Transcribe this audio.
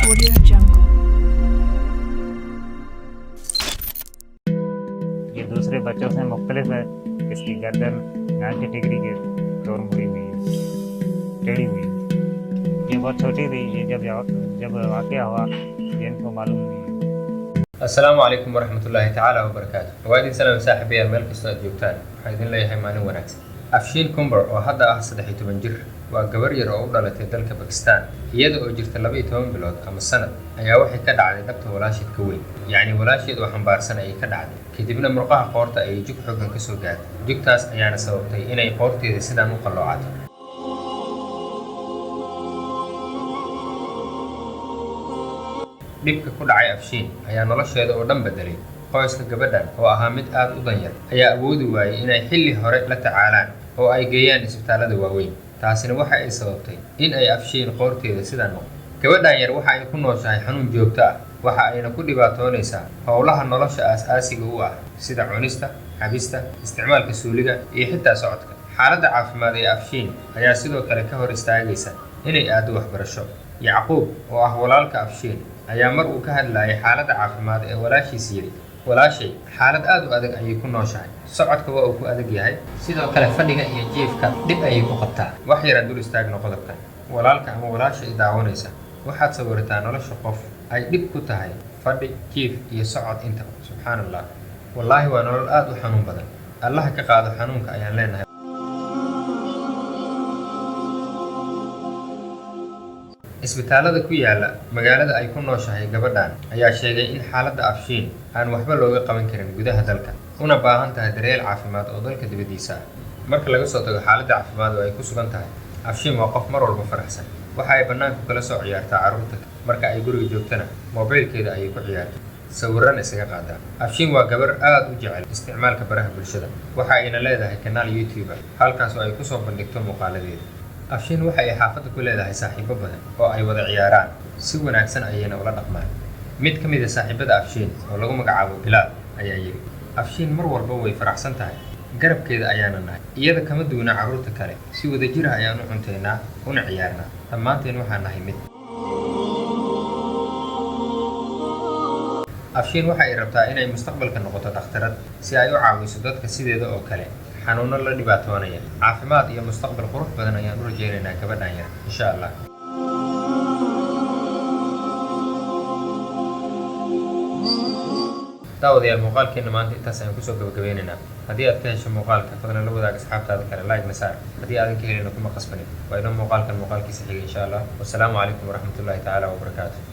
Audio Jungle. ये दूसरे बच्चों से मुख्तलिफ है। इसकी गर्दन 90 डिग्री के तौर मुड़ी हुई है, टेढ़ी हुई है। ये बहुत छोटी थी। ये जब वाक़या हुआ ये इनको मालूम नहीं है। السلام عليكم ورحمة الله تعالى وبركاته. وعليكم السلام صاحبي الملك استاذ جوجتان. waxaan leeyahay maalin wanaagsan. Afshin Kumbar oo hadda ah 13 jir waa gabar yar oo u dhalatay dalka Pakistan iyada oo jirta 12 bilood ama sanad ayaa waxay ka dhacday dhabta walaasheed ka weyn yacni walaasheed oo xambaarsan ay ka dhacday kadibna murqaha qoorta ay jug xooggan ka soo gaartay jugtaas ayaana sababtay inay qoorteeda sidaan u qalloocato. dhibka ku dhacay Afshin ayaa nolosheeda oo dhan bedelay. qoyska gabadhan oo ahaa mid aad u danyar ayaa awoodi waayay inay xilli hore la tacaalaan oo ay geeyaan isbitaalada waaweyn. taasina waxa ay sababtay in ay Afshin qoorteeda sidaa noqoto. gabadhan yar waxa ay ku nooshahay xanuun joogto ah waxa ayna ku dhibaatoonaysaa howlaha nolosha aasaasiga u ah sida cunista, cabista, isticmaalka suuliga iyo xitaa socodka. xaaladda caafimaad ee Afshin ayaa sidoo kale ka hor istaagaysa inay aado waxbarasho. Yacquub oo ah walaalka Afshin ayaa mar uu ka hadlayay xaaladda caafimaad ee walaashiis yiri walaashay xaalad aad u adag ayay ku nooshahay socodka waa uu ku adag yahay sidoo kale fadhiga iyo jiifka dhib ayay ku qabtaa. wax yar dul istaagno qodobkan walaalka ama walaasha i daawanaysa waxaad sawirataa nolosha qof ay dhib ku tahay fadhi, jiif iyo socod inta. subxaanallah, wallaahi waa nolol aad u xanuun badan. allaha ka qaado xanuunka ayaan leenahay. isbitaalada ku yaala magaalada ay ku nooshahay gabadhan ayaa sheegay in xaaladda Afshin aan waxba looga qaban karin gudaha dalka una baahan tahay daryeel caafimaad oo dalka dibadiisa ah. marka laga soo tago xaaladda caafimaad oo ay ku sugan tahay, Afshin waa qof mar walba faraxsan. waxa ay bannaanka kala soo ciyaartaa carruurta marka ay guriga joogtana moobilkeeda ayay ku ciyaartaa sawirrana isaga qaadaa. Afshin waa gabar aad u jecel isticmaalka baraha bulshada waxa ayna leedahay kanaal YouTube halkaas oo ay ku soo bandhigto muuqaaladeeda. Afshin waxa ay xaafadda ku leedahay saaxiibo badan oo ay wada ciyaaraan si wanaagsan ayayna ula dhaqmaan. mid ka mid ah saaxiibada Afshin oo lagu magacaabo Bilaal ayaa yiri Afshin mar walba way faraxsan tahay garabkeeda ayaana nahay iyada kama duwana carruurta kale si wadajir ah ayaan u cunteynaa una ciyaarnaa dhammaanteen waxaan nahay mid. Afshin waxa ay rabtaa inay mustaqbalka noqoto dhakhtarad si ay u caawiso dadka sideeda oo kale xanuuno la dhibaatoonaya. caafimaad iyo mustaqbal qurux badan ayaan u rajaynaynaa gabadhan yar insha Allah. daawadayaal muuqaalkeena maanta intaas ayaan kusoo gabagabeynaynaa. haddii aad ka hesho muuqaalka fadlan la wadaag asxaabtaada kale like na saar. haddii aadan ka helin kuma qasbanin waa inoo muuqaalkiisa xiga insha Allah. wassalaamu calaykum waraxmatullaahi tacaala wabarakaatuh.